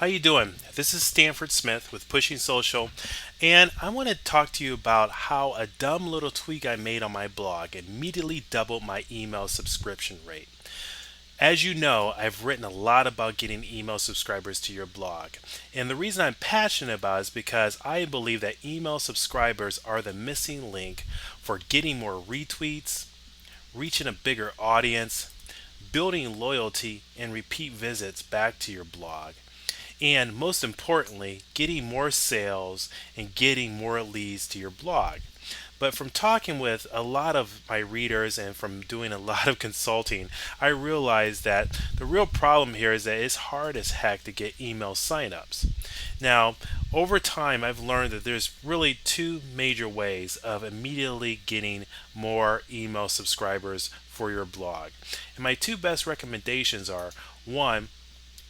How you doing? This is Stanford Smith with Pushing Social, and I want to talk to you about how a dumb little tweak I made on my blog immediately doubled my email subscription rate. As you know, I've written a lot about getting email subscribers to your blog. And the reason I'm passionate about it is because I believe that email subscribers are the missing link for getting more retweets, reaching a bigger audience, building loyalty and repeat visits back to your blog, and most importantly, getting more sales and getting more leads to your blog. But from talking with a lot of my readers and from doing a lot of consulting, I realized that the real problem here is that it's hard as heck to get email signups. Now, over time, I've learned that there's really two major ways of immediately getting more email subscribers for your blog. And my two best recommendations are one,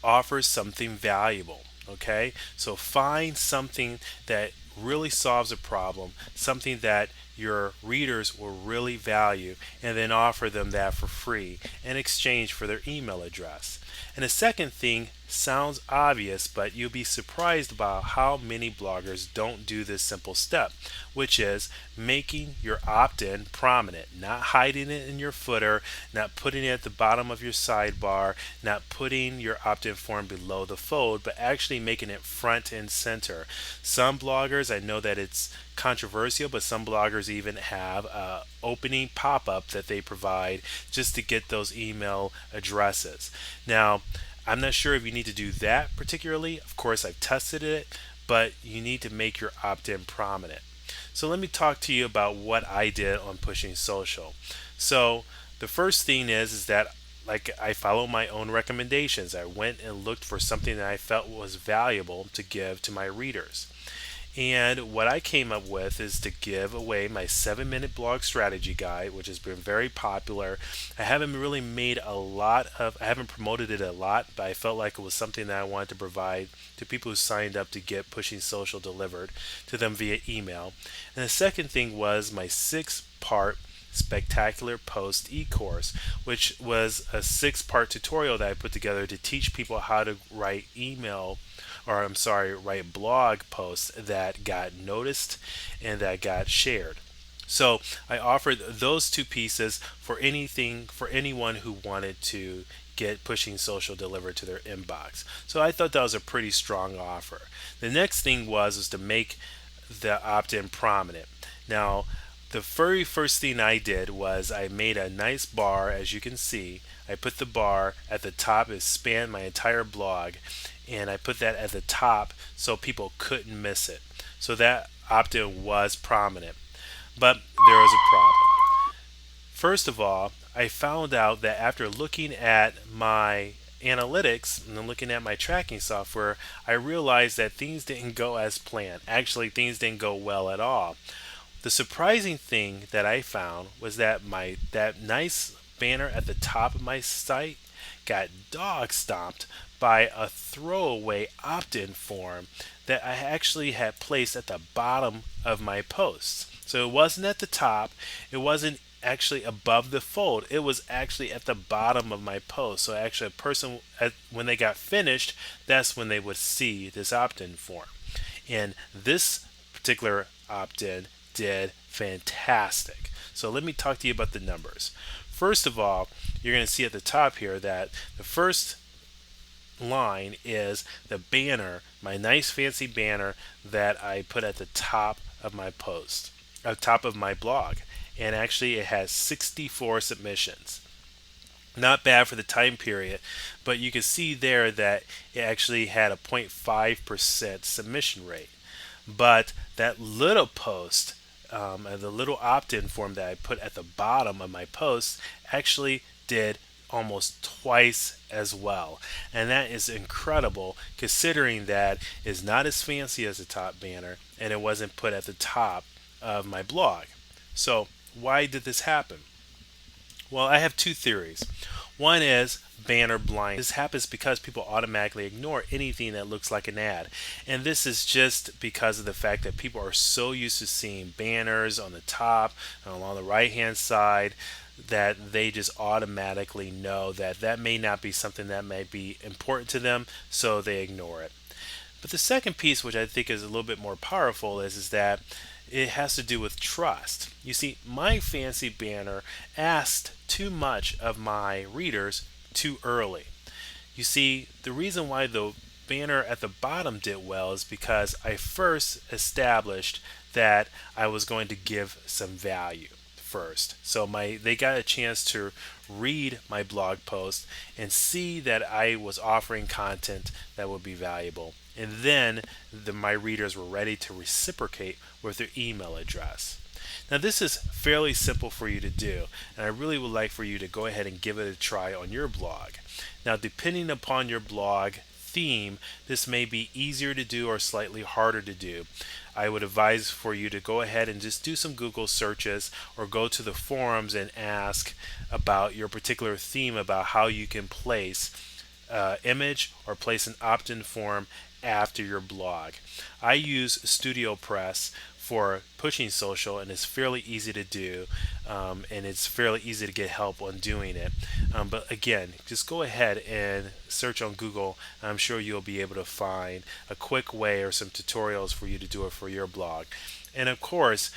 offers something valuable. Okay, so find something that really solves a problem, something that your readers will really value, and then offer them that for free in exchange for their email address. And the second thing sounds obvious, but you'll be surprised about how many bloggers don't do this simple step, which is making your opt in prominent, not hiding it in your footer, not putting it at the bottom of your sidebar, not putting your opt in form below the fold, but actually making it front and center. Some bloggers, I know that it's controversial, but some bloggers even have a opening pop-up that they provide just to get those email addresses. Now, I'm not sure if you need to do that particularly. Of course, I've tested it, but you need to make your opt-in prominent. So let me talk to you about what I did on Pushing Social. So the first thing is that like I follow my own recommendations. I went and looked for something that I felt was valuable to give to my readers. And what I came up with is to give away my 7-minute blog strategy guide, which has been very popular. I haven't really made a lot of, I haven't promoted it a lot, but I felt like it was something that I wanted to provide to people who signed up to get Pushing Social delivered to them via email. And the second thing was my 6-part Spectacular Post e-course, which was a 6-part tutorial that I put together to teach people how to write write blog posts that got noticed and that got shared. So I offered those two pieces for anyone who wanted to get Pushing Social delivered to their inbox. So I thought that was a pretty strong offer. The next thing was to make the opt-in prominent. Now, the very first thing I did was I made a nice bar, as you can see. I put the bar at the top, it spanned my entire blog, and I put that at the top so people couldn't miss it. So that opt-in was prominent. But there was a problem. First of all, I found out that after looking at my analytics and then looking at my tracking software, I realized that things didn't go as planned. Actually, things didn't go well at all. The surprising thing that I found was that my that nice banner at the top of my site got dog stomped by a throwaway opt-in form that I actually had placed at the bottom of my posts. So it wasn't at the top, it wasn't actually above the fold, it was actually at the bottom of my post. So actually a person, when they got finished, that's when they would see this opt-in form. And this particular opt-in did fantastic. So let me talk to you about the numbers. First of all, you're going to see at the top here that the first line is the banner, my nice fancy banner that I put at the top of my post, top of my blog. And actually it has 64 submissions. Not bad for the time period, but you can see there that it actually had a 0.5% submission rate. But that little post, the little opt-in form that I put at the bottom of my post actually did almost twice as well. And that is incredible considering that it's not as fancy as the top banner and it wasn't put at the top of my blog. So why did this happen? Well, I have two theories. One is banner blind. This happens because people automatically ignore anything that looks like an ad. And this is just because of the fact that people are so used to seeing banners on the top and along the right hand side that they just automatically know that that may not be something that may be important to them, so they ignore it. But the second piece, which I think is a little bit more powerful, is that it has to do with trust. You see, my fancy banner asked too much of my readers too early. You see, the reason why the banner at the bottom did well is because I first established that I was going to give some value first. So they got a chance to read my blog post and see that I was offering content that would be valuable. And then my readers were ready to reciprocate with their email address. Now, this is fairly simple for you to do, and I really would like for you to go ahead and give it a try on your blog. Now, depending upon your blog theme, this may be easier to do or slightly harder to do. I would advise for you to go ahead and just do some Google searches or go to the forums and ask about your particular theme, about how you can place image or place an opt-in form after your blog. I use StudioPress for Pushing Social, and it's fairly easy to do, and it's fairly easy to get help on doing it. But again, just go ahead and search on Google, and I'm sure you'll be able to find a quick way or some tutorials for you to do it for your blog. And of course,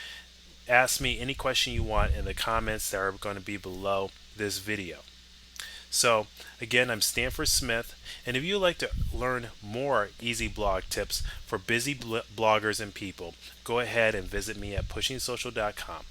ask me any question you want in the comments that are going to be below this video. So again, I'm Stanford Smith, and if you'd like to learn more easy blog tips for busy bloggers and people, go ahead and visit me at pushingsocial.com.